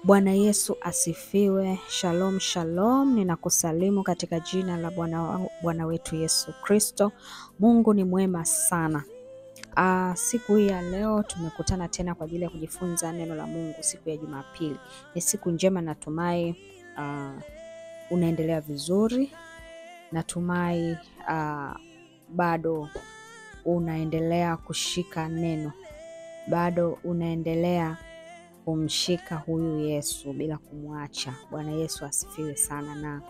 Bwana Yesu asifiwe. Shalom, shalom. Ninakusalimu katika jina la Bwana wetu Yesu Kristo. Mungu ni mwema sana. Siku hii ya leo tumekutana tena kwa ajili ya kujifunza neno la Mungu siku ya Jumapili. Ni siku njema, natumai unaendelea vizuri. Natumai bado unaendelea kushika neno. Bado unaendelea kumshika huyu Yesu bila kumwacha. Bwana Yesu asifiwe sana. Na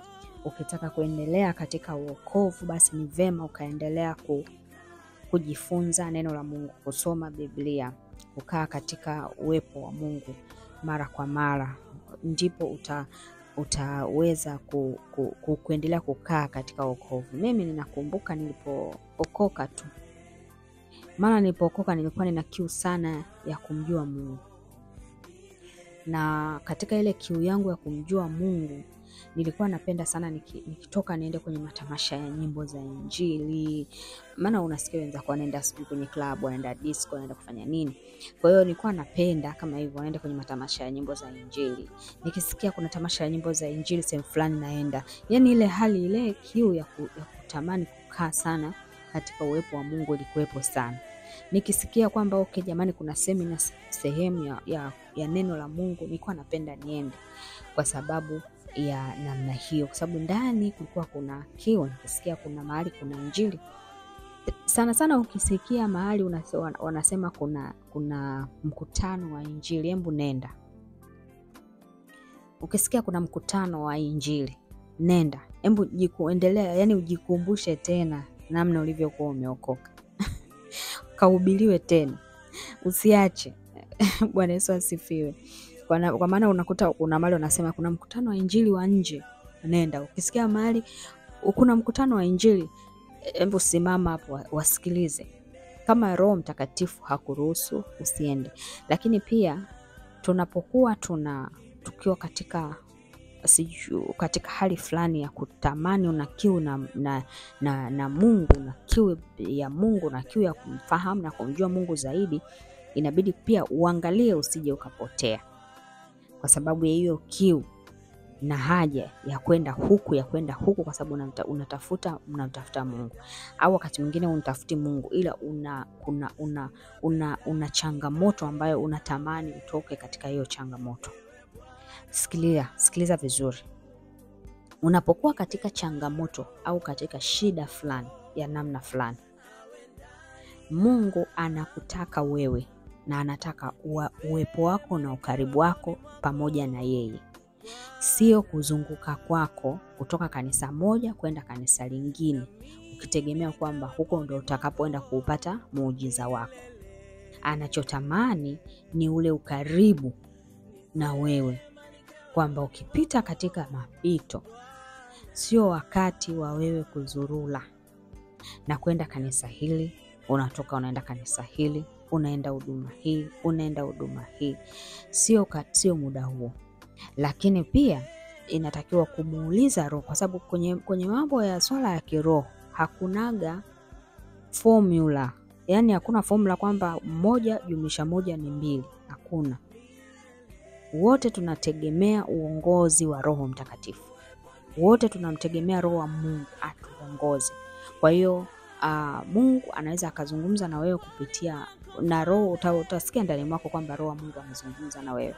ukitaka kuendelea katika wokovu, basi ni vema ukaendelea kujifunza neno la Mungu, kusoma Biblia, kukaa katika uwepo wa Mungu mara kwa mara, ndipo utaweza kuendelea kukaa katika wokovu. Mimi ninakumbuka nilipookoka tu. Maana nilipookoka nilikuwa nina kiu sana ya kumjua Mungu. Na katika ile kiu yangu ya kumjua Mungu, nilikuwa napenda sana nikitoka niende kwenye matamasha ya nyimbo za Injili. Maana unasikia wenzako wanaenda sijui kwenye club, wanaenda disco, wanaenda kufanya nini. Kwa hiyo nilikuwa napenda kama hivyo, wanaenda kwenye matamasha ya nyimbo za Injili. Nikisikia kuna tamasha ya nyimbo za Injili sehemu fulani naenda. Yaani ile hali, ile kiu ya kutamani kukaa sana katika uwepo wa Mungu ilikuwepo sana. Nikisikia kwamba okay jamani, kuna semina sehemu ya neno la Mungu, nilikuwa napenda niende kwa sababu ya namna hiyo, kwa sababu ndani kulikuwa kuna kiu. Nikisikia kuna mahali kuna Injili, sana sana ukisikia mahali wanasema kuna mkutano wa Injili, hebu nenda. Ukisikia kuna mkutano wa Injili, nenda. Hebu jikuendelea, yani ujikumbushe tena namna ulivyokuwa umeokoka. Kahubiriwe tena, usiache. Bwana Yesu asifiwe. Kwa maana unakuta kuna mahali wanasema kuna mkutano wa Injili wa nje, nenda. Ukisikia mahali kuna mkutano wa Injili, hebu simama hapo wasikilize. Kama Roho Mtakatifu hakuruhusu, usiende. Lakini pia tunapokuwa tukiwa katika hali fulani ya kutamani, una kiu na Mungu, na kiu ya Mungu, na kiu ya kumfahamu na kumjua Mungu zaidi, inabidi pia uangalie usije ukapotea kwa sababu ya hiyo kiu na haja ya kwenda huku kwa sababu unamtafuta Mungu. Au wakati mwingine unatafuti Mungu, ila una changamoto ambayo unatamani utoke katika hiyo changamoto. Sikiliza vizuri. Unapokuwa katika changamoto au katika shida fulani ya namna fulani, Mungu anakutaka wewe na anataka uwepo wako na ukaribu wako pamoja na yeye. Sio kuzunguka kwako kutoka kanisa moja kwenda kanisa lingine ukitegemea kwamba huko ndio utakapoenda kuupata muujiza wako. Anachotamani ni ule ukaribu na wewe, kwamba ukipita katika mapito, sio wakati wa wewe kuzurula na kwenda kanisa hili, unatoka unaenda kanisa hili, unaenda huduma hii, unaenda huduma hii. Sio muda huo. Lakini pia inatakiwa kumuuliza Roho, kwa sababu kwenye mambo ya swala ya kiroho hakunaga formula. Yaani hakuna formula kwamba 1+1 ni 2. Hakuna. Wote tunategemea uongozi wa Roho Mtakatifu. Wote tunamtegemea Roho wa Mungu atuongoze. Kwa hiyo Mungu anaweza akazungumza na wewe kupitia na Roho. Utasikia ndani mwako kwamba Roho wa Mungu anazungumza na wewe.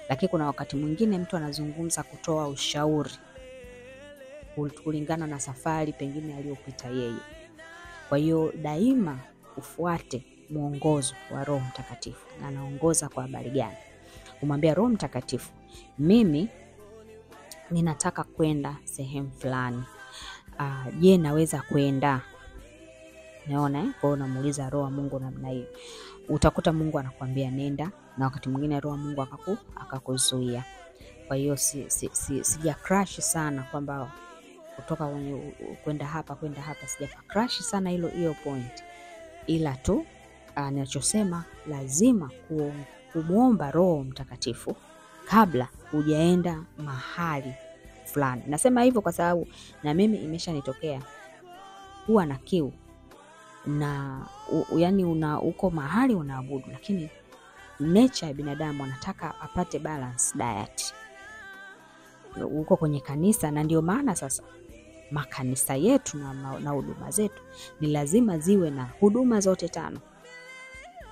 Lakini kuna wakati mwingine mtu anazungumza kutoa ushauri kulingana na safari pengine aliyopita yeye. Kwa hiyo daima ufuate mwongozo wa Roho Mtakatifu. Na anaongoza kwa habari gani? Umwambia Roho Mtakatifu, mimi ninataka kwenda sehemu fulani. Je, naweza kwenda? Unaona Kwa hiyo unamuuliza Roho wa Mungu namna hiyo. Utakuta Mungu anakuambia nenda, na wakati mwingine Roho wa Mungu akakuzuia. Kwa hiyo sija crash sana kwamba kutoka kwenda hapa sija crash sana hiyo point. Ila tu ninachosema, lazima kumuomba Roho Mtakatifu kabla hujaenda mahali fulani. Nasema hivyo kwa sababu na mimi imeshanitokea kuwa na kiu na yani uko mahali unaabudu, lakini nature ya binadamu anataka apate balance diet huko kwenye kanisa, na ndio maana sasa makanisa yetu na huduma zetu ni lazima ziwe na huduma zote 5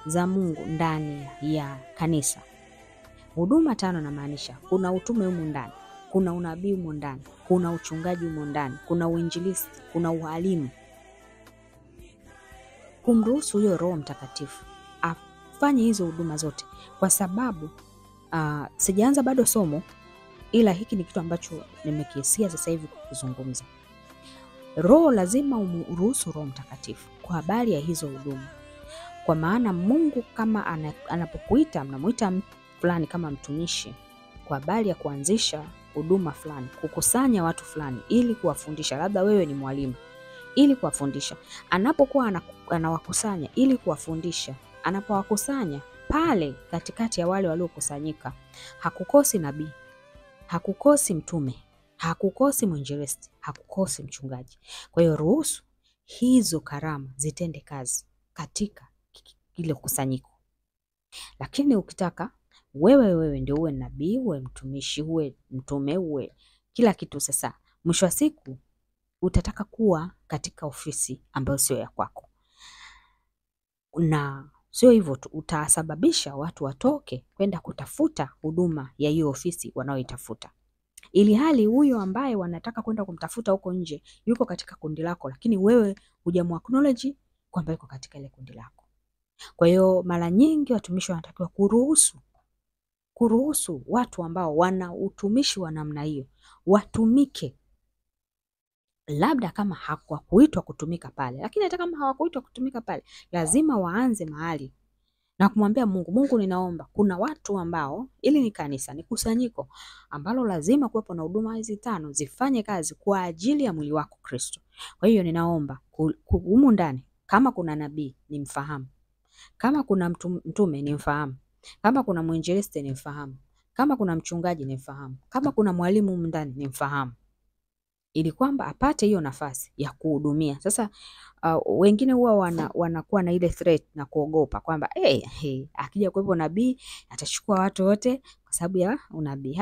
za Mungu ndani ya kanisa. Huduma 5 namaanisha kuna utume humu ndani, kuna unabii humu ndani, kuna uchungaji humu ndani, kuna uinjilisti, kuna ualimu. Kumruhusu huyo Roho Mtakatifu afanye hizo huduma zote, kwa sababu sijaanza bado somo, ila hiki ni kitu ambacho nimekisia sasa hivi kukizungumza. Roho lazima umruhusu Roho Mtakatifu kwa habari ya hizo huduma. Kwa maana Mungu kama anapokuita, mnamuita fulani kama mtumishi kwa habari ya kuanzisha huduma fulani, kukusanya watu fulani ili kuwafundisha, labda wewe ni mwalimu, ili kuwafundisha. Anapokuwa anawakusanya ili kuwafundisha, anapowakusanya pale katikati ya wale waliokusanyika, hakukosi nabii, hakukosi mtume, hakukosi mwinjilisti, hakukosi mchungaji. Kwa hiyo ruhusu hizo karama zitende kazi katika ile kusanyiko. Lakini ukitaka wewe ndio uwe nabii, uwe mtumishi, uwe mtume, uwe kila kitu, sasa mwisho wa siku utataka kuwa katika ofisi ambayo sio ya kwako. Na sio hivyo tu, utasababisha watu watoke kwenda kutafuta huduma ya hiyo ofisi wanaoitafuta. Ili hali huyo ambaye wanataka kwenda kumtafuta huko nje yuko katika kundi lako, lakini wewe hujamuacknowledge kwamba yuko katika ile kundi lako. Kwa hiyo mara nyingi watumishi wanatakiwa kuruhusu watu ambao wana utumishi wa namna hiyo watumike, labda kama hawakuitwa kutumika pale. Lakini hata kama hawakuitwa kutumika pale, lazima waanze mahali na kumwambia Mungu, ninaomba kuna watu ambao, ili ni kanisa, ni kusanyiko ambalo lazima kuwepo na huduma hizi 5 zifanye kazi kwa ajili ya mwili wako Kristo. Kwa hiyo ninaomba humu ndani, kama kuna nabii nimfahamu, kama kuna mtume nimfahamu, kama kuna mwinjilisti nimfahamu, kama kuna mchungaji nimfahamu, kama kuna mwalimu humu ndani nimfahamu, ili kwamba apate hiyo nafasi ya kuhudumia. Sasa wengine huwa wanakuwa na ile threat na kuogopa kwamba akija kuwepo nabii atachukua watu wote kwa sababu ya unabii.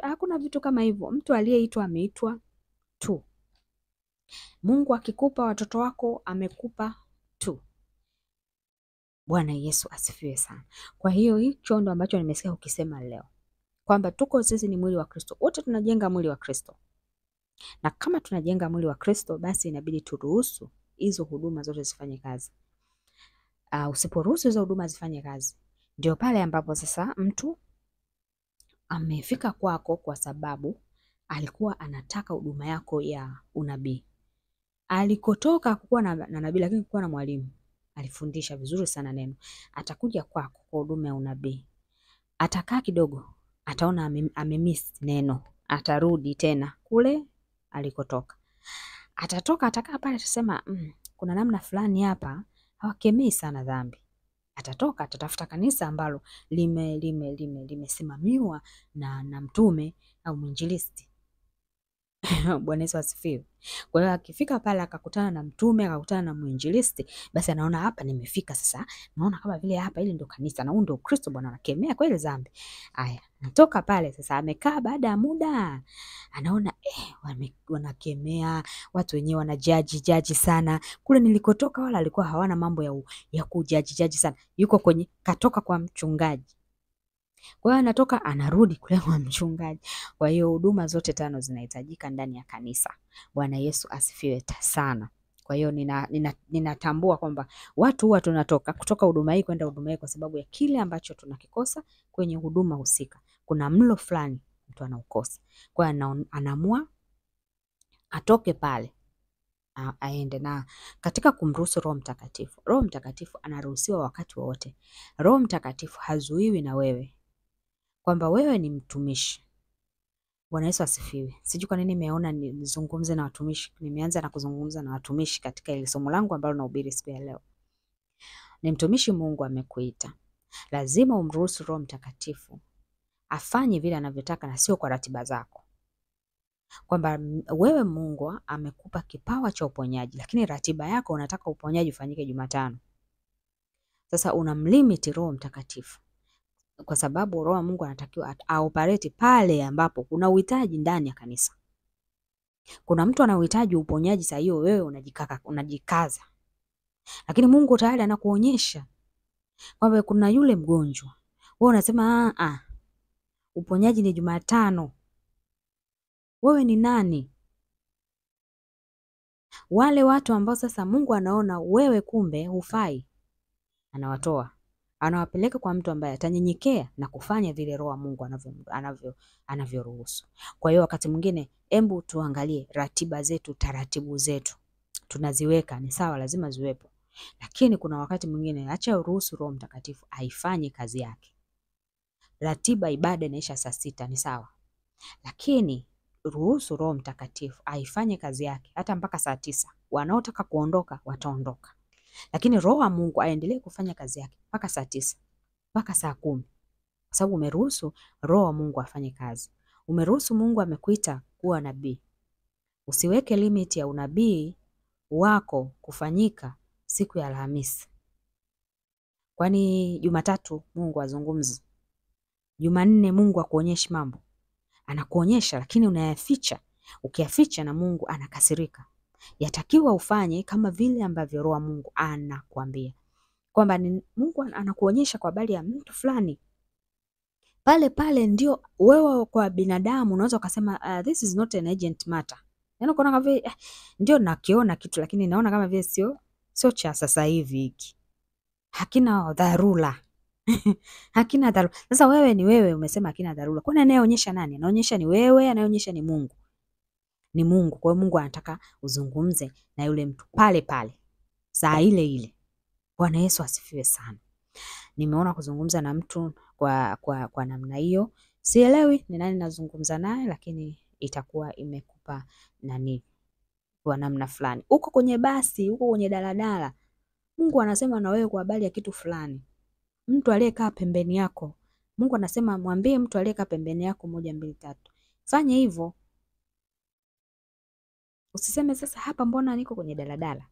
Hakuna vitu kama hivyo. Mtu aliyeitwa ameitwa tu. Mungu akikupa watoto wako amekupa tu. Bwana Yesu asifiwe sana. Kwa hiyo hicho ndo ambacho nimesikia ukisema leo, kwamba tuko sisi ni mwili wa Kristo. Wote tunajenga mwili wa Kristo. Na kama tunajenga mwili wa Kristo, basi inabidi turuhusu hizo huduma zote zifanye kazi. Usiporuhusu hizo huduma zifanye kazi, ndio pale ambapo sasa mtu amefika kwako kwa sababu alikuwa anataka huduma yako ya unabii. Alikotoka kukuwa na nabii, lakini kukuwa na mwalimu, alifundisha vizuri sana neno. Atakuja kwako kwa huduma ya unabii. Atakaa kidogo, ataona amemiss neno, atarudi tena kule alikotoka. Atatoka, atakaa pale, atasema kuna namna fulani hapa hawakemei sana dhambi. Atatoka, atatafuta kanisa ambalo limesimamiwa na mtume au mwinjilisti. Bwana Yesu asifiwe. Kwa hiyo akifika pale akakutana na mtume, akakutana na mwinjilisti, basi anaona hapa nimefika sasa. Naona kama vile hapa hili ndio kanisa na huu ndio Kristo, Bwana anakemea kweli dhambi. Haya, natoka pale sasa, amekaa baada ya muda anaona wanakemea, watu wenyewe wanajaji sana. Kule nilikotoka wala alikuwa hawana mambo ya kujaji sana. Yuko katoka kwa mchungaji. Kwa hiyo anatoka anarudi kule kwa mchungaji. Kwa hiyo huduma zote 5 zinahitajika ndani ya kanisa. Bwana Yesu asifiwe sana. Kwa hiyo ninatambua kwamba watu huwa tunatoka kutoka huduma hii kwenda huduma hii kwa sababu ya kile ambacho tunakikosa kwenye huduma husika. Kuna mlo fulani mtu anaukosa. Kwa hiyo anaamua atoke pale aende. Na katika kumruhusu Roho Mtakatifu, Roho Mtakatifu anaruhusiwa wakati wote. Roho Mtakatifu hazuiwi na wewe kwamba wewe ni mtumishi. Bwana Yesu asifiwe. Sijui kwa nini nimeona nizungumze na watumishi. Nimeanza na kuzungumza na watumishi katika ile somo langu ambalo nahubiri siku ya leo. Ni mtumishi, Mungu amekuita. Lazima umruhusu Roho Mtakatifu afanye vile anavyotaka na sio kwa ratiba zako. Kwamba wewe Mungu amekupa kipawa cha uponyaji, lakini ratiba yako unataka uponyaji ufanyike Jumatano. Sasa unamlimit Roho Mtakatifu. kwa sababu Roho wa Mungu anatakiwa aoperate pale ambapo kuna uhitaji ndani ya kanisa. Kuna mtu ana uhitaji uponyaji, saa hiyo wewe unajikaza. Lakini Mungu tayari anakuonyesha kwamba kuna yule mgonjwa. Wewe unasema uponyaji ni Jumatano. Wewe ni nani? Wale watu ambao sasa Mungu anaona wewe kumbe hufai, anawatoa, anawapeleka kwa mtu ambaye atanyenyekea na kufanya vile Roho wa Mungu anavyoruhusu. Kwa hiyo wakati mwingine embu tuangalie ratiba zetu, taratibu zetu. Tunaziweka ni sawa, lazima ziwepo. Lakini kuna wakati mwingine acha uruhusu Roho Mtakatifu aifanye kazi yake. Ratiba ibada inaisha saa 6 ni sawa. Lakini ruhusu Roho Mtakatifu aifanye kazi yake hata mpaka saa 9. Wanaotaka kuondoka wataondoka. Lakini Roho wa Mungu aendelee kufanya kazi yake mpaka saa 9, mpaka saa 10. Kwa sababu umeruhusu Roho wa Mungu afanye kazi. Umeruhusu Mungu amekuita kuwa nabii. Usiweke limit ya unabii wako kufanyika siku ya Alhamisi. Kwani Jumatatu Mungu azungumzi? Jumanne Mungu akuonyeshi mambo? Anakuonyesha lakini unayaficha. Ukiyaficha na Mungu anakasirika. Yatakiwa ufanye kama vile ambavyo Roho wa Mungu anakuambia. Kwamba Mungu anakuonyesha kwa habari ya mtu fulani. Pale pale ndio wewe kwa binadamu unaweza ukasema this is not an urgent matter. Yaani unaona kama vile ndio nakiona kitu lakini naona kama vile sio cha sasa hivi hiki. Hakina dharura. Hakina dharura. Sasa wewe ni wewe umesema hakina dharura. Kwani anayeonyesha nani? Anaonyesha ni wewe, anayeonyesha ni Mungu. Ni Mungu. Kwa hiyo Mungu anataka uzungumze na yule mtu pale pale. Saa ile ile. Bwana Yesu asifiwe sana. Nimeona kuzungumza na mtu kwa namna hiyo. Sielewi ni nani nazungumza naye lakini itakuwa imekupa nani kwa namna fulani. Uko kwenye basi, uko kwenye daladala. Mungu anasema na wewe kwa habari ya kitu fulani. Mtu aliyekaa pembeni yako. Mungu anasema mwambie mtu aliyekaa pembeni yako 1 2 3. Fanya hivyo. Usiseme sasa hapa mbona niko kwenye daladala.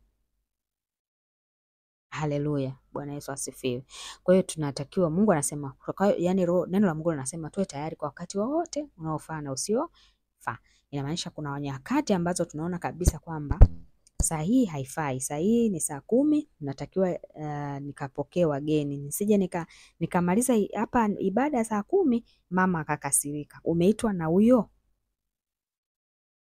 Haleluya. Bwana Yesu asifiwe. Kwa hiyo tunatakiwa Mungu anasema yani neno la Mungu linasema tuwe tayari kwa wakati wowote unaofaa na usiofaa. Inamaanisha kuna nyakati ambazo tunaona kabisa kwamba saa hii haifai. Saa hii ni saa 10 natakiwa nikapokee wageni. Nisije nikamaliza hapa ibada saa 10 mama akakasirika. Umeitwa na huyo?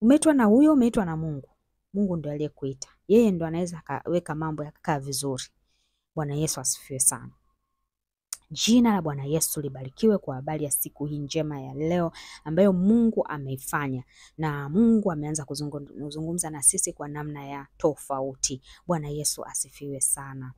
Umeitwa na huyo, umeitwa na Mungu. Mungu ndiye aliyekuita. Yeye ndo anaweza kaweka mambo yakakaa vizuri. Bwana Yesu asifiwe sana. Jina la Bwana Yesu libarikiwe kwa habari ya siku hii njema ya leo ambayo Mungu ameifanya na Mungu ameanza kuzungumza na sisi kwa namna ya tofauti. Bwana Yesu asifiwe sana.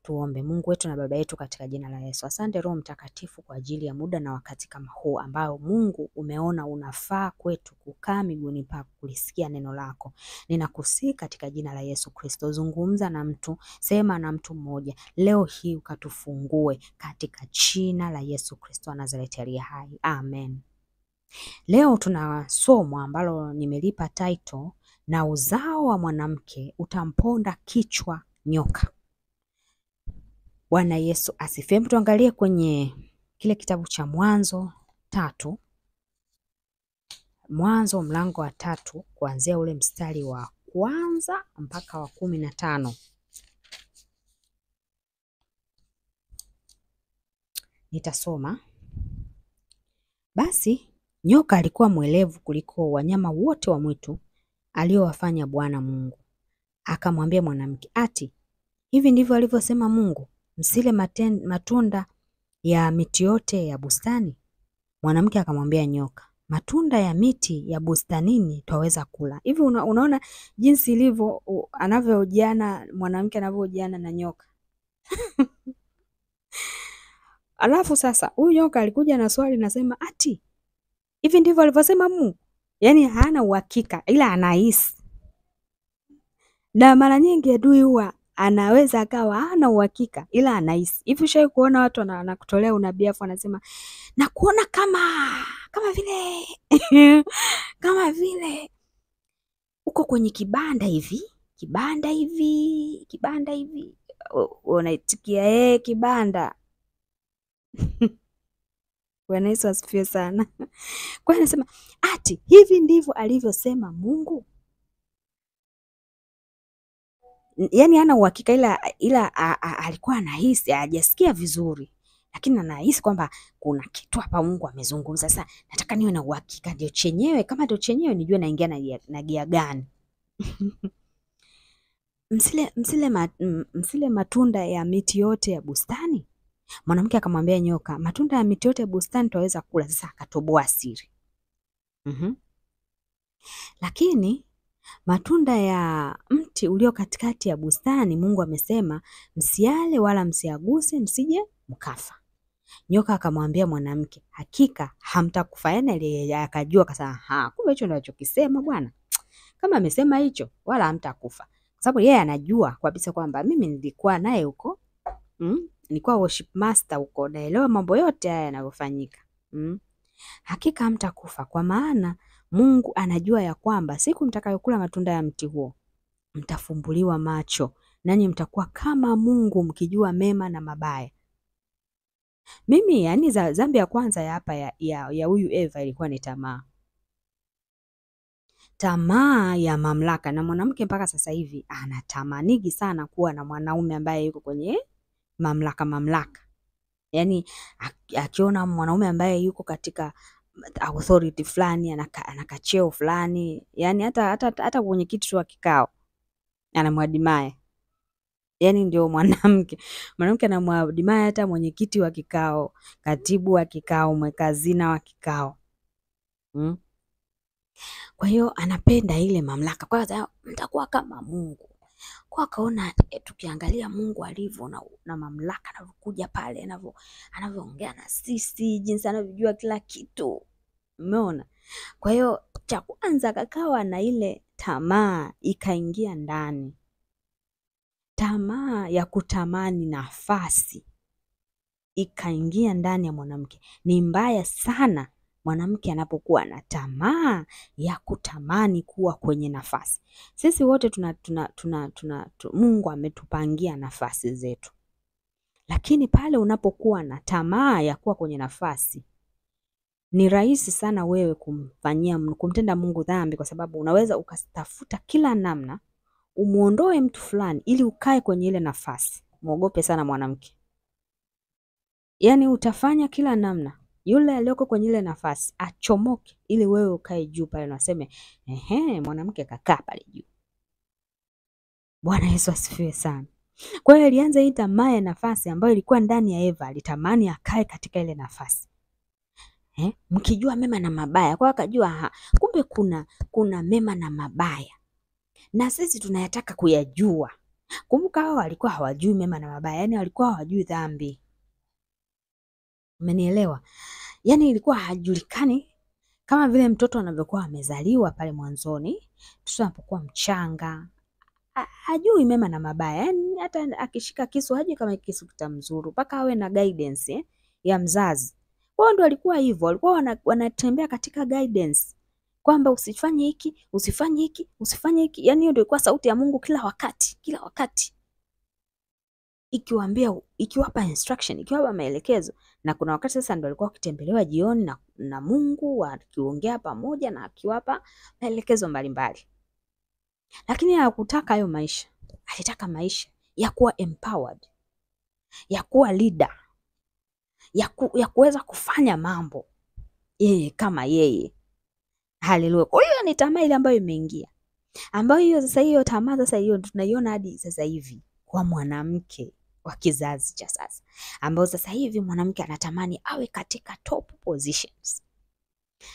Tuombe. Mungu wetu na Baba yetu katika jina la Yesu. Asante Roho Mtakatifu kwa ajili ya muda na wakati kama huu ambao Mungu umeona unafaa kwetu kukaa miguuni pako kulisikia neno lako. Ninakusihi katika jina la Yesu Kristo, zungumza na mtu, sema na mtu mmoja. Leo hii ukatufungue katika jina la Yesu Kristo wa Nazareti aliye hai. Amen. Leo tuna somo ambalo nimelipa title na uzao wa mwanamke utamponda kichwa nyoka. Bwana Yesu asifiwe. Tuangalie kwenye kile kitabu cha Mwanzo 3. Mwanzo mlango wa 3 kuanzia ule mstari wa 1 mpaka wa 15. Nitasoma. Basi nyoka alikuwa mwelevu kuliko wanyama wote wa mwitu aliowafanya Bwana Mungu. Akamwambia mwanamke, ati hivi ndivyo alivyosema Mungu, msile matunda ya miti yote ya bustani? Mwanamke akamwambia nyoka, matunda ya miti ya bustanini twaweza kula. Hivi unaona jinsi ilivyo anavyohojiana mwanamke anavyohojiana na nyoka. Alafu sasa huyu nyoka alikuja na swali nasema, ati hivi ndivyo alivyosema Mungu? Yaani hana uhakika ila anahisi. Na mara nyingi adui huwa anaweza akawa hana uhakika ila anahisi. Hivi ushawahi kuona watu wanakutolea unabii afu anasema na kuona kama vile kama vile uko kwenye kibanda hivi unaitikia kibanda. Bwana Yesu asifiwe sana. Kwa hiyo anasema ati hivi ndivyo alivyosema Mungu. Yaani hana uhakika, ila alikuwa anahisi, hajasikia vizuri, lakini anahisi kwamba kuna kitu hapa Mungu amezungumza. Sasa nataka niwe na uhakika ndio chenyewe, kama ndio chenyewe nijue naingia na gia gani. Msile matunda ya miti yote ya bustani. Mwanamke akamwambia nyoka, matunda ya miti yote ya bustani twaweza kula. Sasa akatoboa siri. Lakini matunda ya mti ulio katikati ya bustani Mungu amesema msiale wala msiaguse msije mkafa. Nyoka akamwambia mwanamke, hakika hamtakufa. Yani akajua akasema, kumbe hicho ndio alichokisema Bwana. Kama amesema hicho wala hamtakufa. Kwa sababu yeye anajua kabisa kwamba mimi nilikuwa naye huko. Nilikuwa worship master huko, naelewa mambo yote haya yanavyofanyika. Hakika hamtakufa, kwa maana Mungu anajua ya kwamba siku mtakayokula matunda ya mti huo mtafumbuliwa macho, nanyi mtakuwa kama Mungu mkijua mema na mabaya. Mimi yani dhambi ya kwanza ya hapa ya huyu Eva ilikuwa ni tamaa. Tamaa ya mamlaka, na mwanamke mpaka sasa hivi anatamanigi sana kuwa na mwanaume ambaye yuko kwenye mamlaka. Yani akiona mwanaume ambaye yuko katika authority fulani, anakacheo fulani, yani hata kwenye kitu wa kikao anamwadimaya. Yani ndio mwanamke anamwadimaya hata mwenyekiti wa kikao, katibu wa kikao, mwekazina wa kikao. Kwa hiyo anapenda ile mamlaka. Kwa hiyo mtakuwa kama Mungu. Kwa akaona tukiangalia Mungu alivyo na mamlaka, anavyokuja pale, anavyoongea na sisi, jinsi anavyojua kila kitu. Umeona? Kwa hiyo cha kwanza kakawa na ile tamaa ikaingia ndani. Tamaa ya kutamani nafasi ikaingia ndani ya mwanamke. Ni mbaya sana mwanamke anapokuwa na tamaa ya kutamani kuwa kwenye nafasi. Sisi wote Mungu ametupangia nafasi zetu. Lakini pale unapokuwa na tamaa ya kuwa kwenye nafasi, ni rahisi sana wewe kumtenda Mungu dhambi, kwa sababu unaweza ukatafuta kila namna umuondoe mtu fulani ili ukae kwenye ile nafasi. Muogope sana mwanamke. Yaani utafanya kila namna yule aliyoko kwenye ile nafasi achomoke ili wewe ukae juu pale na useme mwanamke kakaa pale juu. Bwana Yesu asifiwe sana. Kwa hiyo ilianza hii tamaa ya nafasi ambayo ilikuwa ndani ya Eva, alitamani akae katika ile nafasi. Mkijua mema na mabaya. Kwa akajua kumbe kuna mema na mabaya, na sisi tunayataka kuyajua. Kumbuka hao walikuwa hawajui mema na mabaya, yani walikuwa hawajui dhambi. Umenielewa? Yani ilikuwa hajulikani, kama vile mtoto anavyokuwa amezaliwa pale mwanzoni. Mtoto anapokuwa mchanga hajui mema na mabaya, yani hata akishika kisu hajui kama kisu kitamzuru, mpaka awe na guidance ya mzazi. Wao ndio walikuwa hivyo, walikuwa wanatembea katika guidance kwamba usifanye hiki, usifanye hiki, usifanye hiki. Yani hiyo ndio ilikuwa sauti ya Mungu kila wakati. Ikiwapa instruction, ikiwapa maelekezo. Na kuna wakati sasa ndio alikuwa akitembelewa jioni na Mungu, akiongea pamoja na akiwapa maelekezo mbalimbali. Lakini hakutaka hayo maisha. Alitaka maisha ya kuwa empowered, ya kuwa leader, ya kuweza kufanya mambo yeye kama yeye. Haleluya. Kwa hiyo ni tamaa ile ambayo imeingia, ambayo hiyo sasa, hiyo tamaa sasa, hiyo tunaiona hadi sasa hivi kwa mwanamke wa kizazi cha sasa, ambao sasa hivi mwanamke anatamani awe katika top positions.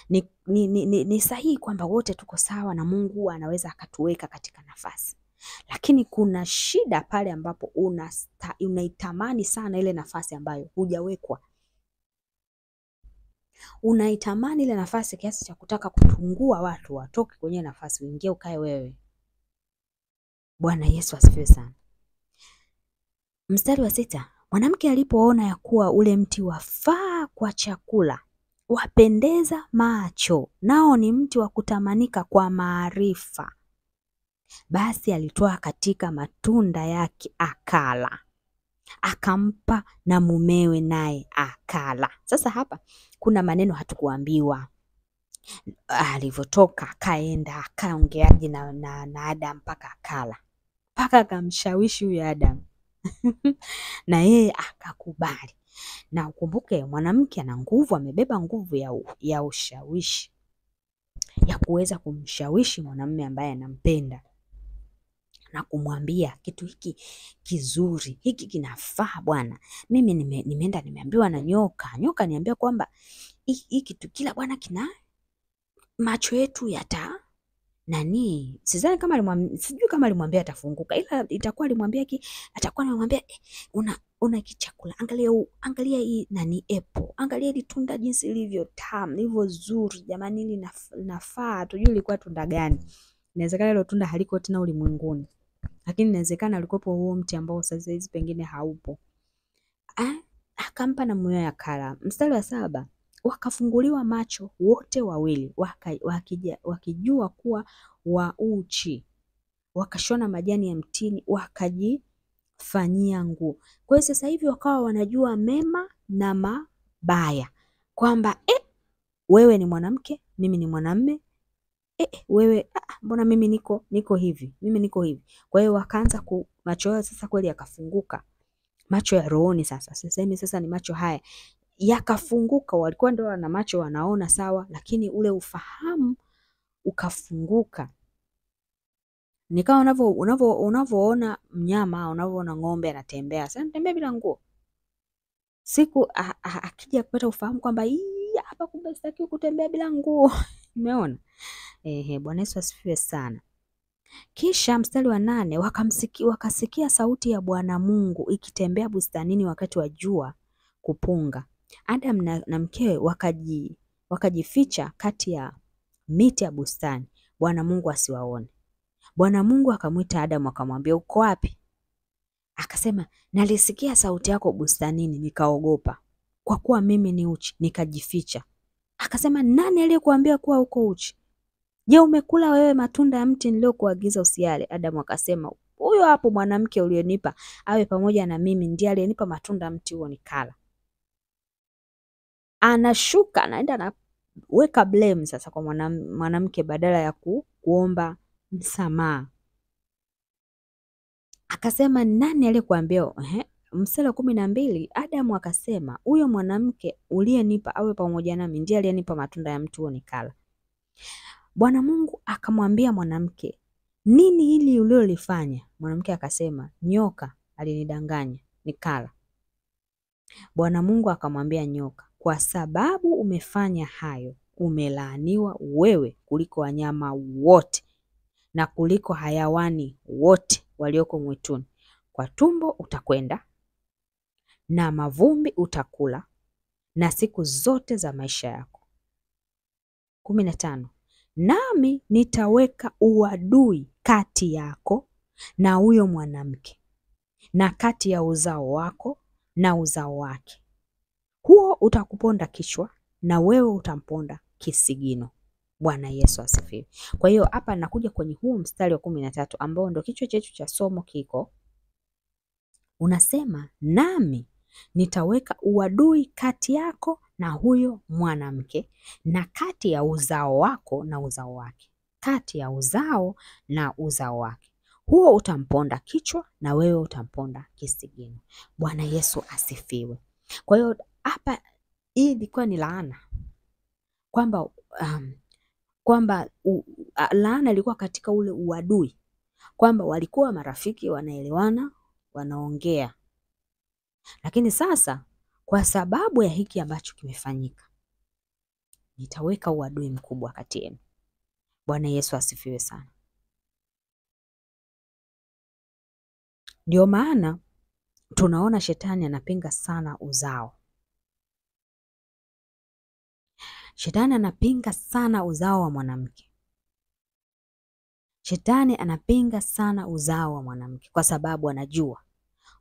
Ni sahihi kwamba wote tuko sawa na Mungu anaweza akatuweka katika nafasi, lakini kuna shida pale ambapo unaitamani sana ile nafasi ambayo hujawekwa. Unaitamani ile nafasi kiasi cha kutaka kutungua watu watoke kwenye nafasi, uingie ukae wewe. Bwana Yesu asifiwe sana. Mstari wa 6, mwanamke alipoona ya kuwa ule mti wafaa kwa chakula, wapendeza macho, nao ni mti wa kutamanika kwa maarifa, basi alitoa katika matunda yake akala, akampa na mumewe naye akala. Sasa hapa kuna maneno hatukuambiwa. Alivyotoka akaenda akaongeaje na Adam mpaka akala, mpaka akamshawishi huyo Adam na yeye akakubali. Na ukumbuke mwanamke ana nguvu, amebeba nguvu ya ushawishi, ya kuweza kumshawishi mwanamume ambaye anampenda na kumwambia kitu hiki kizuri, hiki kinafaa bwana. Mimi nimeenda nimeambiwa na nyoka. Nyoka niambia kwamba hiki kitu kila bwana kina macho yetu yata nani. Sidhani kama sijui kama alimwambia atafunguka, ila itakuwa alimwambia atakuwa anamwambia una kichakula, angalia hii nani apple, angalia hili tunda jinsi lilivyo tamu, lilivyo zuri jamani, hili nafaa. Tujui ilikuwa tunda gani. Inawezekana hilo tunda haliko tena ulimwenguni, lakini inawezekana alikuwepo huo mti ambao sasa hizi pengine haupo. Akampa na mume akala. Mstari wa 7, wakafunguliwa macho wote wawili, wakijua kuwa wauchi, wakashona majani ya mtini wakajifanyia nguo. Kwa hiyo sasa hivi wakawa wanajua mema na mabaya, kwamba wewe ni mwanamke, mimi ni mwanamume. Wewe mbona mimi niko hivi, mimi niko hivi. Kwa hiyo wakaanza macho yao sasa kweli yakafunguka, macho ya rohoni sasa. Sasa ni macho haya yakafunguka. Walikuwa ndio wana macho wanaona sawa, lakini ule ufahamu ukafunguka. Ni kama unavyoona mnyama, unavyoona ng'ombe anatembea, sasa anatembea bila nguo. Siku akija kupata ufahamu kwamba hapa kumbe sitaki kutembea bila nguo. Umeona? Bwana Yesu asifiwe sana. Kisha mstari wa 8, wakasikia sauti ya Bwana Mungu ikitembea bustanini wakati wa jua kupunga. Adam na mkewe wakajificha kati ya miti ya bustani, Bwana Mungu asiwaone. Bwana Mungu akamwita Adam akamwambia, uko wapi? Akasema, nalisikia sauti yako bustanini nikaogopa, kwa kuwa mimi ni uchi nikajificha. Akasema, nani aliyekuambia kuwa uko uchi? Je, umekula wewe matunda ya mti niliokuagiza usiale? Adamu akasema, huyo hapo mwanamke ulionipa awe pamoja na mimi ndiye aliyenipa matunda ya mti huo nikala. Anashuka anaenda anaweka blame sasa kwa mwanamke badala ya kuomba msamaha. Akasema, nani aliyekuambia? Mstari wa 12, Adamu akasema, huyo mwanamke uliyenipa awe pamoja nami ndiye aliyenipa matunda ya mti huo nikala. Bwana Mungu akamwambia mwanamke, nini hili ulilolifanya? Mwanamke akasema, nyoka alinidanganya nikala. Bwana Mungu akamwambia nyoka, kwa sababu umefanya hayo, umelaaniwa wewe kuliko wanyama wote na kuliko hayawani wote walioko mwituni. Kwa tumbo utakwenda na mavumbi utakula na siku zote za maisha yako. 15, nami nitaweka uadui kati yako na huyo mwanamke na kati ya uzao wako na uzao wake. Huo utakuponda kichwa na wewe utamponda kisigino. Bwana Yesu asifiwe. Kwa hiyo hapa nakuja kwenye huu mstari wa 13 ambao ndio kichwa chetu cha somo kiko. Unasema, nami nitaweka uadui kati yako na huyo mwanamke na kati ya uzao wako na uzao wake. Kati ya uzao na uzao wake. Huo utamponda kichwa na wewe utamponda kisigino. Bwana Yesu asifiwe. Kwa hiyo hapa hii ilikuwa ni laana. Kwamba laana ilikuwa katika ule uadui. Kwamba walikuwa marafiki, wanaelewana, wanaongea. Lakini sasa kwa sababu ya hiki ambacho kimefanyika, nitaweka uadui mkubwa kati yenu. Bwana Yesu asifiwe sana. Ndio maana tunaona shetani anapinga sana uzao. Shetani anapinga sana uzao wa mwanamke. Shetani anapinga sana uzao wa mwanamke kwa sababu anajua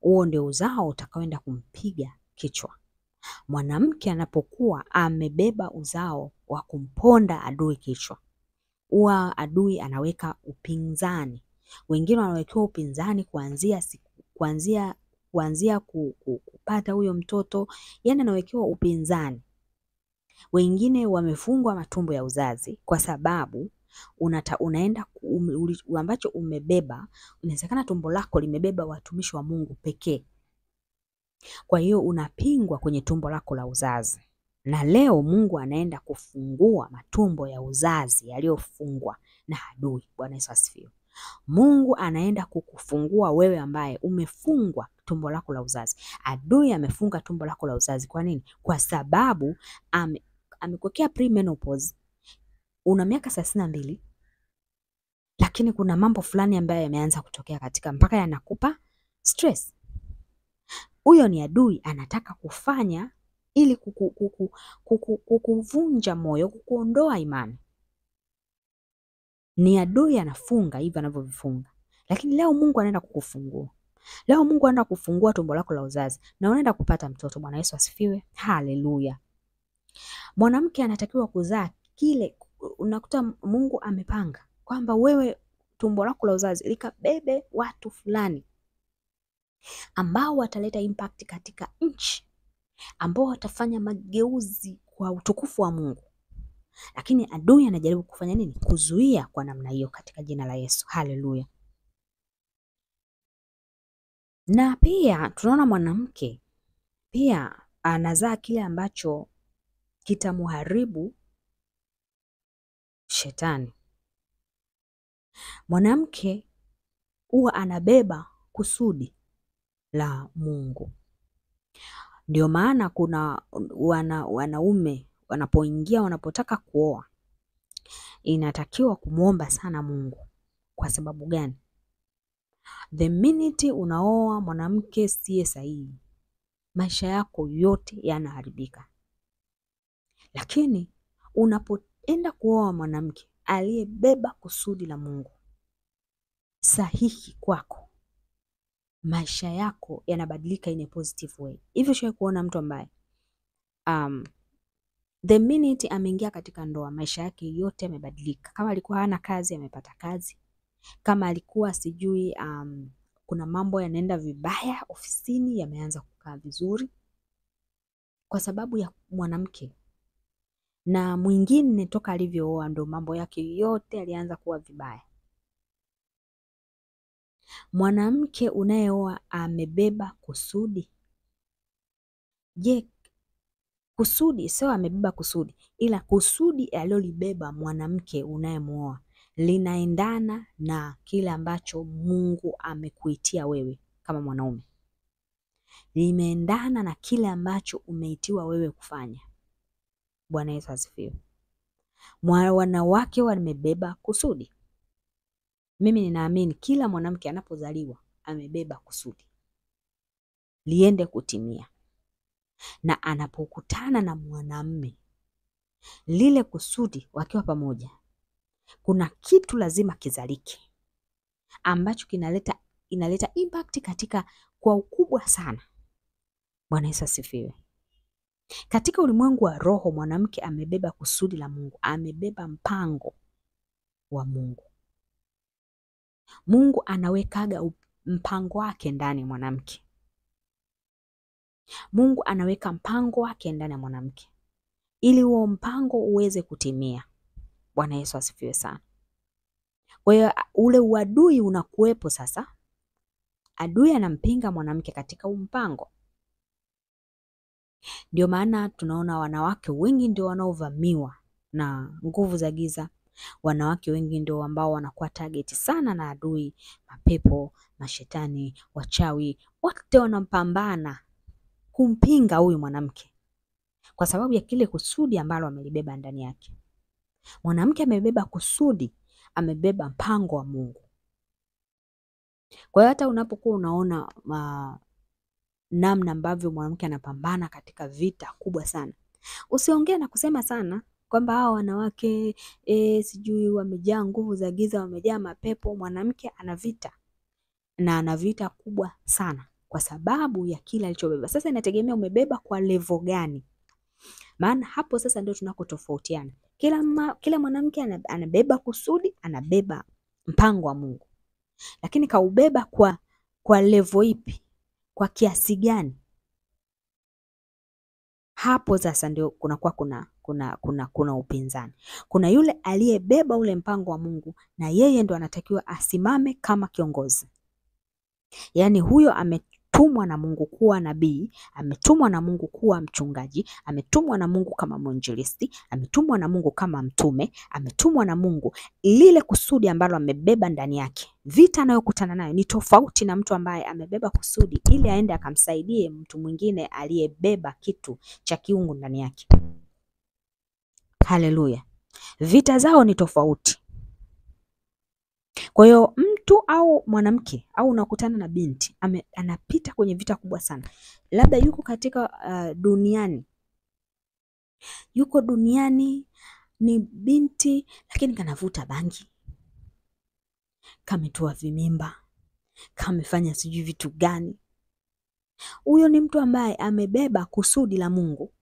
huo ndio uzao utakaoenda kumpiga kichwa. Mwanamke anapokuwa amebeba uzao wa kumponda adui kichwa, huwa adui anaweka upinzani. Wengine wanawekewa upinzani kuanzia kupata huyo mtoto, yani anawekewa upinzani. Wengine wamefungwa matumbo ya uzazi kwa sababu unaenda ambacho umebeba, inawezekana tumbo lako limebeba watumishi wa Mungu pekee. Kwa hiyo unapingwa kwenye tumbo lako la uzazi. Na leo Mungu anaenda kufungua matumbo ya uzazi yaliyofungwa na adui. Bwana Yesu asifiwe. Mungu anaenda kukufungua wewe ambaye umefungwa tumbo lako la uzazi. Adui amefunga tumbo lako la uzazi. Kwa nini? Kwa sababu amekuwekea premenopause. Una miaka 32, lakini kuna mambo fulani ambayo yameanza kutokea katika mpaka yanakupa stress. Huyo ni adui anataka kufanya ili kukuvunja moyo, kukuondoa imani. Ni adui anafunga hivi anavyovifunga. Lakini leo Mungu anaenda kukufungua. Leo Mungu anaenda kufungua tumbo lako la uzazi na unaenda kupata mtoto. Bwana Yesu asifiwe. Haleluya. Mwanamke anatakiwa kuzaa kile unakuta Mungu amepanga kwamba wewe tumbo lako la uzazi likabebe watu fulani ambao wataleta impact katika nchi, ambao watafanya mageuzi kwa utukufu wa Mungu. Lakini adui anajaribu kufanya nini? Kuzuia kwa namna hiyo katika jina la Yesu. Haleluya. Na pia tunaona mwanamke pia anazaa kile ambacho kitamharibu shetani. Mwanamke huwa anabeba kusudi la Mungu. Ndio maana kuna wanaume wanapotaka kuoa, inatakiwa kumuomba sana Mungu. Kwa sababu gani? The minute unaoa mwanamke siye sahihi, maisha yako yote yanaharibika. Lakini unapoenda kuoa mwanamke aliyebeba kusudi la Mungu sahihi kwako, maisha yako yanabadilika in a positive way. Hivyo shawahi kuona mtu ambaye the minute ameingia katika ndoa, maisha yake yote yamebadilika. Kama alikuwa hana kazi, amepata kazi. Kama alikuwa sijui kuna mambo yanaenda vibaya ofisini, yameanza kukaa vizuri kwa sababu ya mwanamke. Na mwingine toka alivyooa ndo mambo yake yote alianza kuwa vibaya. Mwanamke unayeoa amebeba kusudi. Je, kusudi sio amebeba kusudi, ila kusudi alilolibeba mwanamke unayemuoa linaendana na kile ambacho Mungu amekuitia wewe kama mwanaume. Limeendana na kile ambacho umeitiwa wewe kufanya. Bwana Yesu asifiwe. Wanawake wamebeba kusudi. Mimi ninaamini kila mwanamke anapozaliwa amebeba kusudi liende kutimia. Na anapokutana na mwanamume, lile kusudi wakiwa pamoja, kuna kitu lazima kizalike ambacho inaleta impact katika kwa ukubwa sana. Bwana Yesu asifiwe. Katika ulimwengu wa roho, mwanamke amebeba kusudi la Mungu, amebeba mpango wa Mungu. Mungu anawekaga mpango wake ndani ya mwanamke. Mungu anaweka mpango wake ndani ya mwanamke ili huo mpango uweze kutimia. Bwana Yesu asifiwe sana. Kwa hiyo ule uadui unakuwepo sasa. Adui anampinga mwanamke katika mpango. Ndio maana tunaona wanawake wengi ndio wanaovamiwa na nguvu za giza. Wanawake wengi ndio ambao wanakuwa target sana na adui, mapepo, mashetani, wachawi, wote wanampambana kumpinga huyu mwanamke kwa sababu ya kile kusudi ambalo amelibeba ndani yake. Mwanamke amebeba kusudi, amebeba mpango wa Mungu. Kwa hiyo hata unapokuwa unaona namna ambavyo mwanamke anapambana katika vita kubwa sana, usiongee na kusema sana kwamba hao wanawake sijui wamejaa nguvu za giza, wamejaa mapepo. Mwanamke ana vita na ana vita kubwa sana kwa sababu ya kila alichobeba. Sasa inategemea umebeba kwa level gani. Maana hapo sasa ndio tunakotofautiana. Kila mwanamke anabeba kusudi, anabeba mpango wa Mungu. Lakini kaubeba kwa level ipi? Kwa kiasi gani? Hapo sasa ndio kunakuwa kuna upinzani. Kuna yule aliyebeba ule mpango wa Mungu na yeye ndo anatakiwa asimame kama kiongozi. Yaani huyo ametumwa na Mungu kuwa nabii, ametumwa na Mungu kuwa mchungaji, ametumwa na Mungu kama mwinjilisti, ametumwa na Mungu kama mtume, ametumwa na Mungu lile kusudi ambalo amebeba ndani yake. Vita anayokutana nayo ni tofauti na mtu ambaye amebeba kusudi ili aende akamsaidie mtu mwingine aliyebeba kitu cha kiungu ndani yake. Haleluya. Vita zao ni tofauti. Kwa hiyo mtu au mwanamke au unakutana na binti anapita kwenye vita kubwa sana. Labda yuko katika duniani. Yuko duniani, ni binti lakini kanavuta bangi. Kametoa vimimba. Kamefanya sijui vitu gani. Huyo ni mtu ambaye amebeba kusudi la Mungu.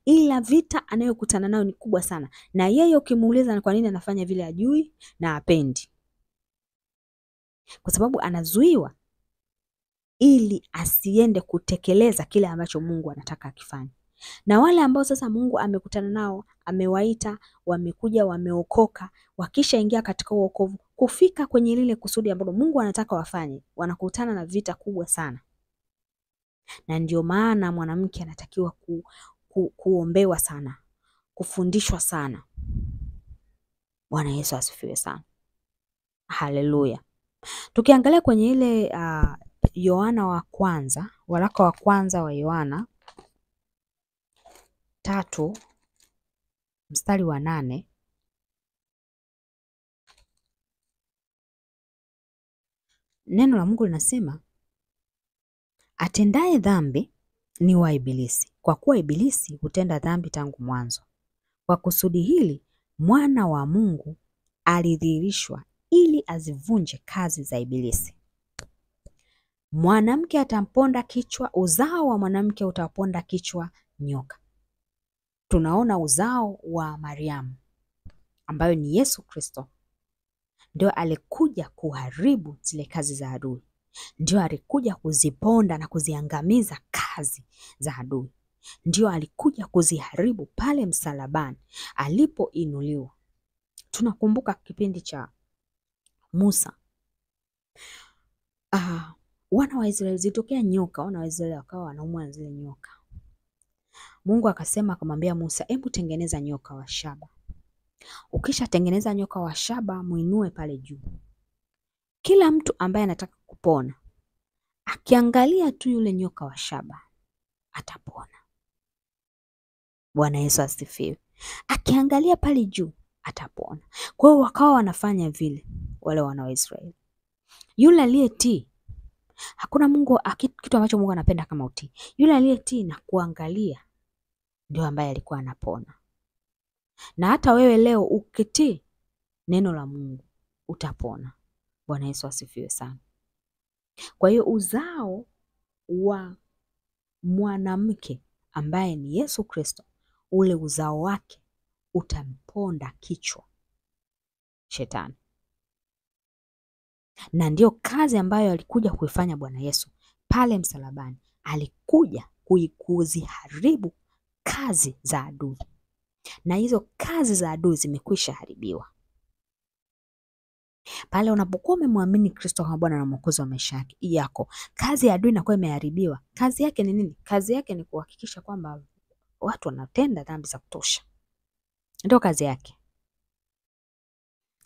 Ila vita anayokutana nayo ni kubwa sana. Na yeye ukimuuliza kwa nini anafanya vile hajui na hapendi. Kwa sababu anazuiwa ili asiende kutekeleza kile ambacho Mungu anataka akifanye. Na wale ambao sasa Mungu amekutana nao, amewaita, wamekuja, wameokoka, wakishaingia katika wokovu, kufika kwenye lile kusudi ambalo Mungu anataka wafanye, wanakutana na vita kubwa sana. Na ndio maana mwanamke anatakiwa kuombewa sana, kufundishwa sana. Bwana Yesu asifiwe sana. Haleluya. Tukiangalia kwenye ile Yohana wa kwanza, waraka wa kwanza wa Yohana 3:8, neno la Mungu linasema, atendaye dhambi ni wa Ibilisi, kwa kuwa Ibilisi hutenda dhambi tangu mwanzo. Kwa kusudi hili mwana wa Mungu alidhihirishwa ili azivunje kazi za Ibilisi. Mwanamke atamponda kichwa, uzao wa mwanamke utaponda kichwa nyoka. Tunaona uzao wa Mariamu ambayo ni Yesu Kristo ndio alikuja kuharibu zile kazi za adui. Ndio alikuja kuziponda na kuziangamiza kazi za adui. Ndio alikuja kuziharibu pale msalabani alipoinuliwa. Tunakumbuka kipindi cha Musa. Wana wa Israeli zilitokea nyoka, wana wa Israeli wakawa wanaumwa na zile nyoka. Mungu akasema, akamwambia Musa, hebu tengeneza nyoka wa shaba. Ukisha tengeneza nyoka wa shaba, muinue pale juu. Kila mtu ambaye anataka kupona, akiangalia tu yule nyoka wa shaba, atapona. Bwana Yesu asifiwe. Akiangalia pale juu, atapona. Kwa hiyo wakawa wanafanya vile wale wana wa Israeli. Yule aliyetii, hakuna kitu ambacho Mungu anapenda kama utii. Yule aliyetii na kuangalia ndio ambaye alikuwa anapona. Na hata wewe leo ukitii neno la Mungu utapona. Bwana Yesu asifiwe sana. Kwa hiyo uzao wa mwanamke ambaye ni Yesu Kristo, ule uzao wake utamponda kichwa Shetani. Na ndio kazi ambayo alikuja kuifanya Bwana Yesu pale msalabani. Alikuja kuziharibu kazi za adui. Na hizo kazi za adui zimekwisha haribiwa. Pale unapokuwa umemwamini Kristo kama Bwana na Mwokozi wa maisha yako, kazi ya adui inakuwa imeharibiwa. Kazi yake ni nini? Kazi yake ni kuhakikisha kwamba watu wanatenda dhambi za kutosha. Ndio kazi yake.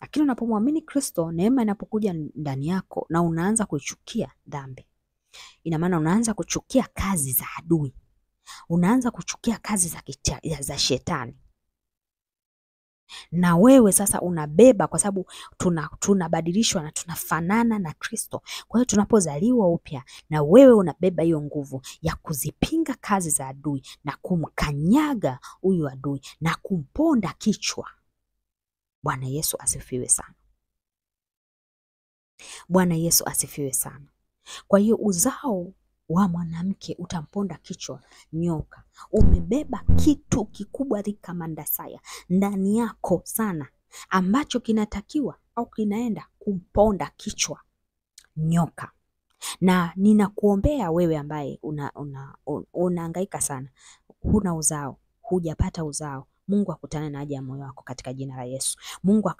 Lakini unapomwamini Kristo, neema inapokuja ndani yako na unaanza kuichukia dhambi, ina maana unaanza kuchukia kazi za adui. Unaanza kuchukia kazi za Shetani. Na wewe sasa unabeba, kwa sababu tunabadilishwa na tunafanana na Kristo. Kwa hiyo tunapozaliwa upya, na wewe unabeba hiyo nguvu ya kuzipinga kazi za adui na kumkanyaga huyu adui na kumponda kichwa. Bwana Yesu asifiwe sana. Bwana Yesu asifiwe sana. Kwa hiyo uzao wa mwanamke utamponda kichwa nyoka. Umebeba kitu kikubwa mandasaya ndani yako sana, ambacho kinatakiwa au kinaenda kumponda kichwa nyoka. Na ninakuombea wewe ambaye unahangaika sana huna uzao, hujapata uzao, Mungu akutane na haja ya moyo wako katika jina la Yesu. Mungu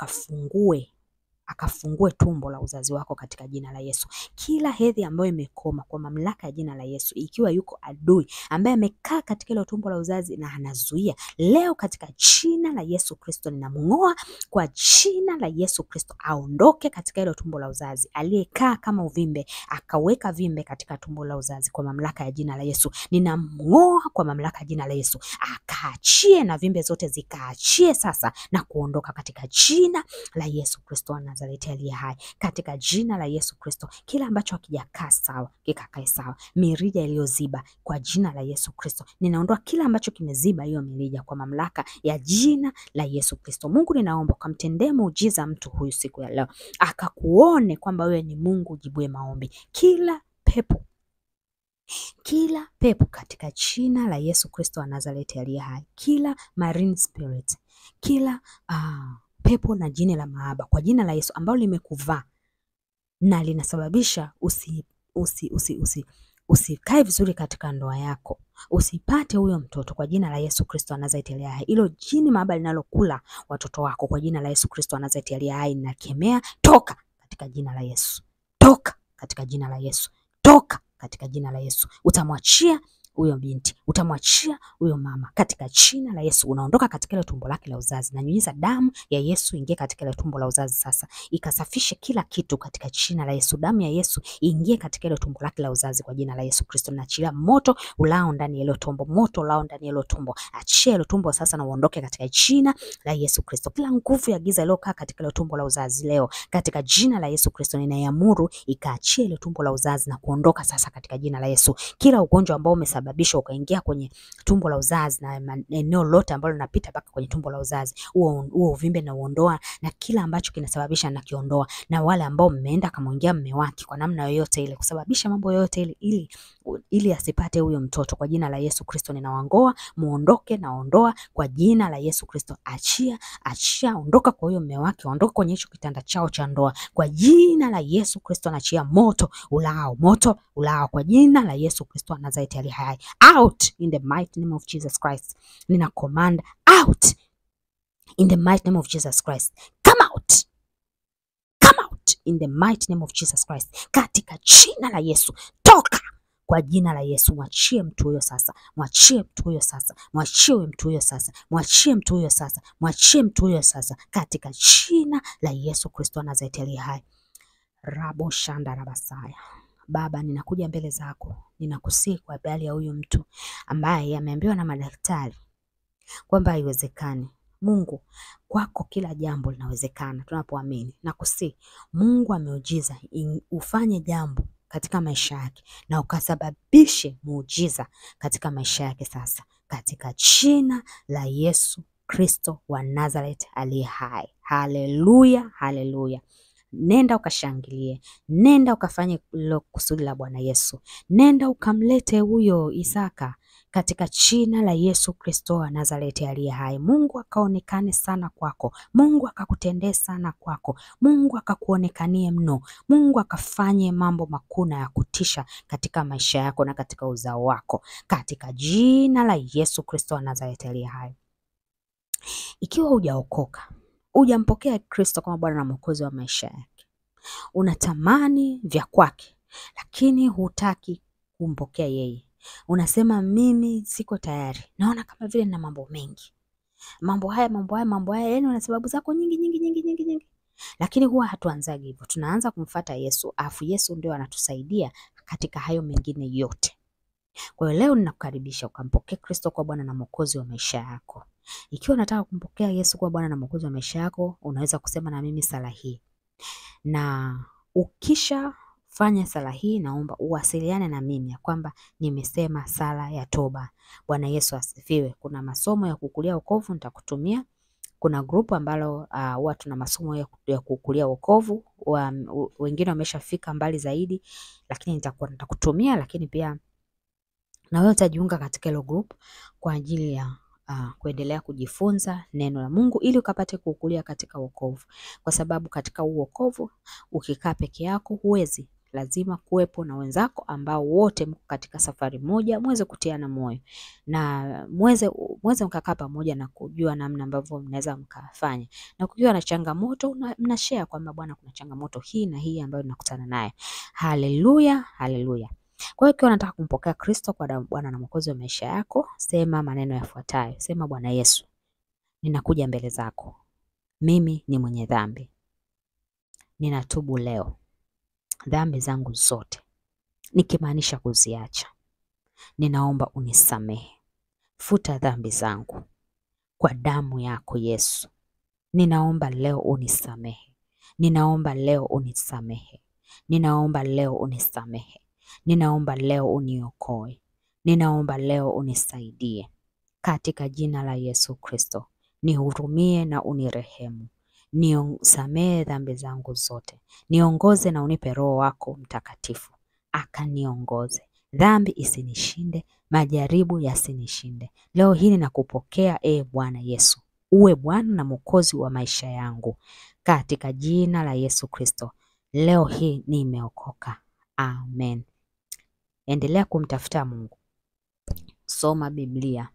akafungue tumbo la uzazi wako katika jina la Yesu. Kila hedhi ambayo imekoma kwa mamlaka ya jina la Yesu, ikiwa yuko adui ambaye amekaa katika ile tumbo la uzazi na anazuia, leo katika jina la Yesu Kristo ninamng'oa kwa jina la Yesu Kristo, aondoke katika ile tumbo la uzazi. Aliyekaa kama uvimbe akaweka vimbe katika tumbo la uzazi, kwa mamlaka ya jina la Yesu ninamng'oa kwa mamlaka ya jina la Yesu, akaachie na vimbe zote zikaachie sasa na kuondoka katika jina la Yesu Kristo wa Nazareti aliye hai. Katika jina la Yesu Kristo, kila ambacho hakijakaa sawa kikakae sawa. Mirija iliyoziba kwa jina la Yesu Kristo, ninaondoa kila ambacho kimeziba hiyo mirija kwa mamlaka ya jina la Yesu Kristo. Mungu, ninaomba ukamtendee muujiza mtu huyu siku ya leo, akakuone kwamba wewe ni Mungu ujibue maombi. Kila pepo katika jina la Yesu Kristo wa Nazareti aliye hai, kila marine spirit, kila pepo na jini la mahaba kwa jina la Yesu ambalo limekuvaa na linasababisha usikae vizuri katika ndoa yako, usipate huyo mtoto, kwa jina la Yesu Kristo wa Nazareti aliye hai. Hilo jini mahaba linalokula watoto wako, kwa jina la Yesu Kristo wa Nazareti aliye hai, nakemea, toka katika jina la Yesu, toka katika jina la Yesu, toka katika jina la Yesu. Utamwachia huyo binti, utamwachia huyo mama katika jina la Yesu. Unaondoka katika ile tumbo lake la uzazi, na nyunyiza damu ya Yesu ingie katika ile tumbo la uzazi sasa, ikasafishe kila kitu katika jina la Yesu. Damu ya Yesu ingie katika ile tumbo lake la uzazi kwa jina la Yesu Kristo. Naachilia moto ulao ndani ya ile tumbo, moto ulao ndani ya ile tumbo, achia ile tumbo sasa na uondoke katika jina la Yesu Kristo. Kila nguvu ya giza iliyokaa katika ile tumbo la uzazi leo katika jina la Yesu Kristo ninaiamuru ikaachie ile tumbo la uzazi na kuondoka sasa katika jina la Yesu. Kila ugonjwa ambao umesababisha ukaingia kwenye tumbo la uzazi na eneo lote ambalo linapita mpaka kwenye tumbo la uzazi, huo uvimbe na uondoa, na kila ambacho kinasababisha na kiondoa. Na wale ambao mmeenda kamaingia mume wake kwa namna yoyote ile kusababisha mambo yoyote ile ili asipate huyo mtoto, kwa jina la Yesu Kristo ninawangoa, muondoke na ondoa kwa jina la Yesu Kristo. Achia, ondoka kwa huyo mume wake, ondoka kwenye hicho kitanda chao cha ndoa kwa jina la Yesu Kristo. Naachia moto ulao kwa jina la Yesu Kristo wa Nazareti aliye hai. Out in the mighty name of Jesus Christ. Nina command out in the mighty name of Jesus Christ. Come out in the mighty name of Jesus Christ. Katika jina la Yesu, toka kwa jina la Yesu. Mwachie mtu huyo sasa, mwachie mtu huyo sasa, mwachie mtu huyo sasa, mwachie mtu huyo sasa, mwachie mtu huyo sasa, katika jina la Yesu Kristo wa Nazareti aliye hai. Rabo shanda rabasaya. Baba, ninakuja mbele zako, ninakusihi kwa habari ya huyu mtu ambaye ameambiwa na madaktari kwamba haiwezekani. Mungu, kwako kila jambo linawezekana tunapoamini. Nakusihi Mungu ameujiza, ufanye jambo katika maisha yake na ukasababishe muujiza katika maisha yake sasa, katika jina la Yesu Kristo wa Nazareth aliye hai. Haleluya, haleluya. Nenda ukashangilie, nenda ukafanye lo kusudi la Bwana Yesu, nenda ukamlete huyo Isaka katika jina la Yesu Kristo wa Nazareti aliye hai. Mungu akaonekane sana kwako, Mungu akakutendee sana kwako, Mungu akakuonekanie mno, Mungu akafanye mambo makuu na ya kutisha katika maisha yako na katika uzao wako, katika jina la Yesu Kristo wa Nazareti aliye hai. Ikiwa hujaokoka, hujampokea Kristo kama Bwana na Mwokozi wa maisha yake, unatamani vya kwake lakini hutaki kumpokea yeye, unasema mimi siko tayari, naona kama vile nina mambo mengi, mambo haya, yani una sababu zako nyingi, lakini huwa hatuanzagi hivyo. Tunaanza kumfuata Yesu, afu Yesu ndio anatusaidia katika hayo mengine yote. Kwa hiyo leo ninakukaribisha ukampokea Kristo kwa Bwana na Mwokozi wa maisha yako. Ikiwa unataka kumpokea Yesu kwa Bwana na Mwokozi wa maisha yako, unaweza kusema na mimi sala hii. Na ukisha fanya sala hii, naomba uwasiliane na mimi ya kwamba nimesema sala ya toba. Bwana Yesu asifiwe. Kuna masomo ya kukulia wokovu nitakutumia. Kuna grupu ambalo huwa tuna masomo ya kukulia wokovu. Wengine wameshafika mbali zaidi, lakini nitakutumia, lakini pia na wewe utajiunga katika hilo group kwa ajili ya kuendelea kujifunza neno la Mungu ili ukapate kukulia katika wokovu. Kwa sababu katika wokovu ukikaa peke yako huwezi, lazima kuwepo na wenzako ambao wote mko katika safari moja, muweze kutiana moyo na muweze mkakaa pamoja na kujua namna ambavyo mnaweza mkafanya. Na kukiwa na changamoto mnashare kwamba bwana, kuna changamoto hii na hii ambayo tunakutana nayo. Haleluya, haleluya. Kwa hiyo ukiwa unataka kumpokea Kristo kwa Bwana na Mwokozi wa maisha yako, sema maneno yafuatayo. Sema: Bwana Yesu, ninakuja mbele zako. Mimi ni mwenye dhambi. Ninatubu leo dhambi zangu zote, nikimaanisha kuziacha. Ninaomba unisamehe. Futa dhambi zangu kwa damu yako Yesu. Ninaomba leo unisamehe. Ninaomba leo unisamehe. Ninaomba leo unisamehe. Ninaomba leo uniokoe. Ninaomba leo unisaidie. Katika jina la Yesu Kristo, nihurumie na unirehemu. Nisamehe dhambi zangu zote. Niongoze na unipe Roho wako Mtakatifu akaniongoze. Dhambi isinishinde, majaribu yasinishinde. Leo hii ninakupokea Bwana Yesu. Uwe Bwana na Mwokozi wa maisha yangu. Katika jina la Yesu Kristo, leo hii nimeokoka. Amen. Endelea kumtafuta Mungu. Soma Biblia.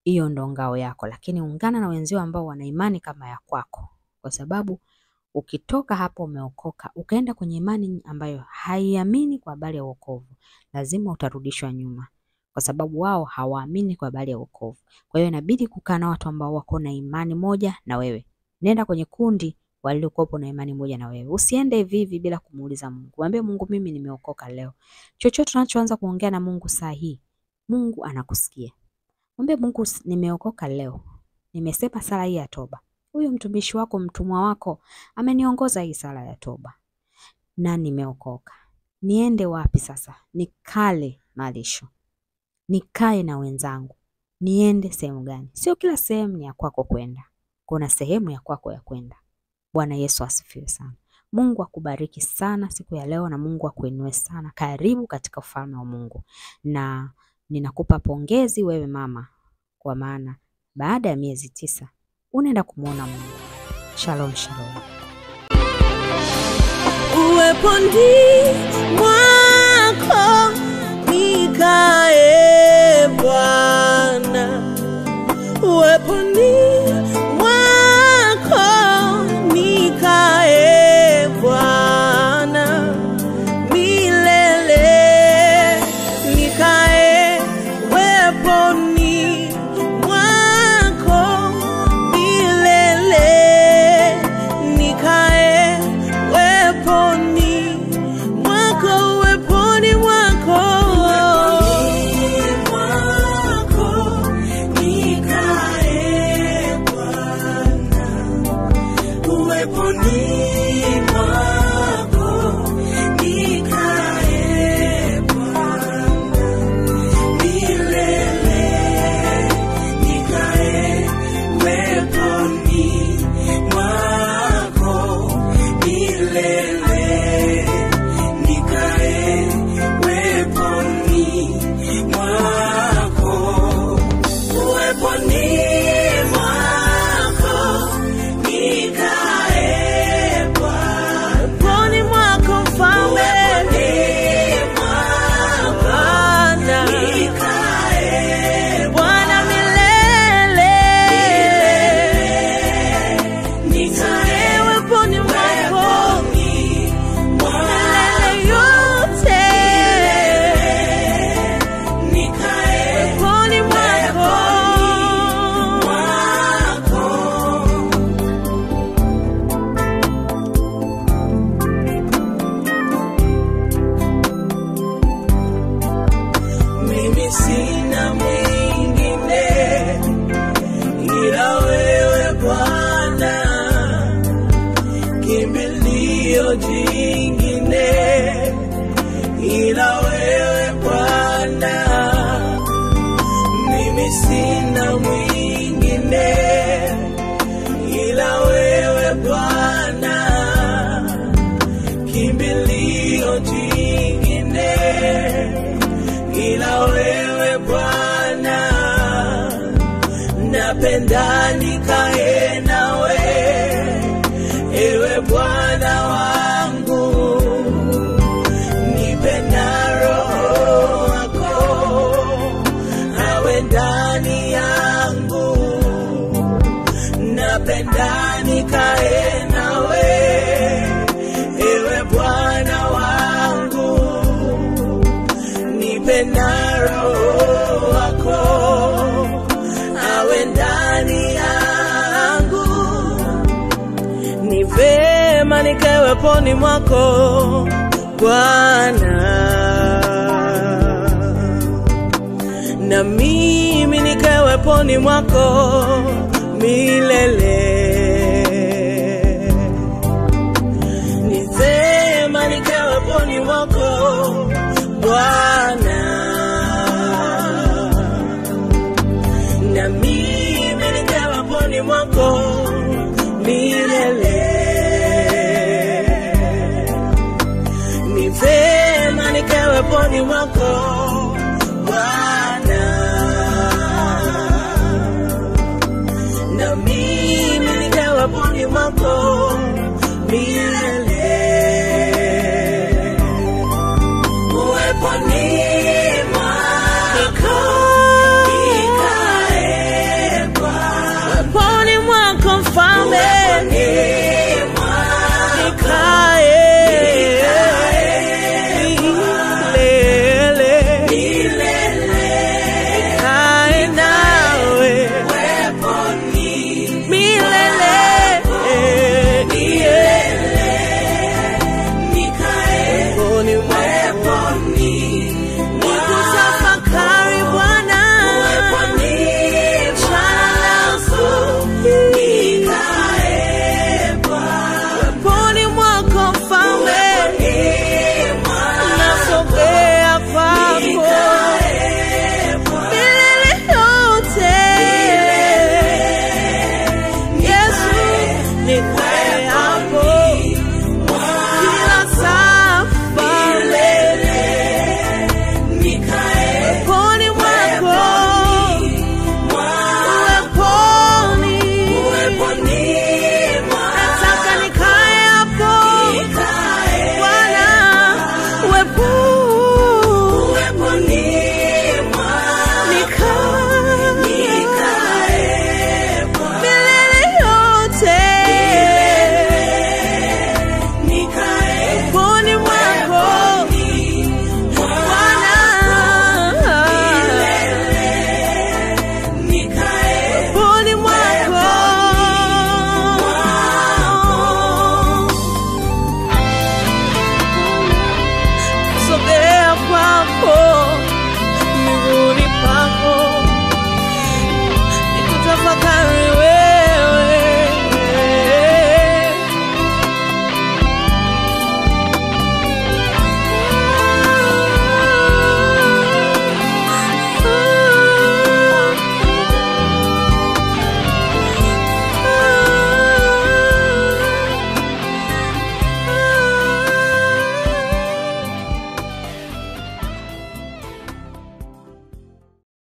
Hiyo ndo ngao yako, lakini ungana na wenzio ambao wana imani kama ya kwako. Kwa sababu ukitoka hapo umeokoka, ukaenda kwenye imani ambayo haiamini kwa habari ya wokovu, lazima utarudishwa nyuma. Kwa sababu wao hawaamini kwa habari ya wokovu. Kwa hiyo inabidi kukaa na watu ambao wako na imani moja na wewe. Nenda kwenye kundi waliokuwa na imani moja na wewe. Usiende hivi bila kumuuliza Mungu. Mwambie Mungu, mimi nimeokoka leo. Chochote tunachoanza kuongea na Mungu saa hii, Mungu anakusikia. Mwambie Mungu, nimeokoka leo. Nimesema sala hii ya toba. Huyo mtumishi wako, mtumwa wako ameniongoza hii sala ya toba. Na nimeokoka. Niende wapi sasa? Nikale malisho. Nikae na wenzangu. Niende sehemu gani? Sio kila sehemu ni ya kwako kwenda. Kuna sehemu ya kwako ya kwenda. Bwana Yesu asifiwe sana. Mungu akubariki sana siku ya leo na Mungu akuinue sana. Karibu katika ufalme wa Mungu. Na ninakupa pongezi wewe mama, kwa maana baada ya miezi 9 unaenda kumuona Mungu. Shalom, shalom. Uweponi mwako nikae Bwana. Uweponi mwako nikae Bwana. Milele nikae uweponi mwako. Milele nikae uweponi mwako. Uweponi mwako nikae Bwana. Uweponi mwako nikae Bwana. Milele nikae uweponi mwako. Milele nikae uweponi mwako. Uweponi mwako nikae Bwana. Uweponi mwako Mfalme. Bwana nikae Bwana. Milele nikae uweponi mwako. Milele yote nikae uweponi mwako. Mimi sina mwingine ila wewe Bwana, kimbilio jingine ila wewe Bwana. Mimi sina mwingine ila wewe Bwana, kimbilio jingine ila wewe Bwana. Napenda nikae nawe, ewe Bwana wangu. Nawenda nikae nawe, ewe Bwana wangu, nipe na Roho wako awe ndani yangu. Ni vema nikae poni mwako Bwana, na mimi nikae poni mwako milele. Ni vema nikae poni mwako Bwana, na mimi nikae poni mwako milele. Ni vema nikae poni mwako Bwana, na mimi nikae poni mwako milele. Uweponi mwako nikae Bwana, poni mwako Mfalme nikae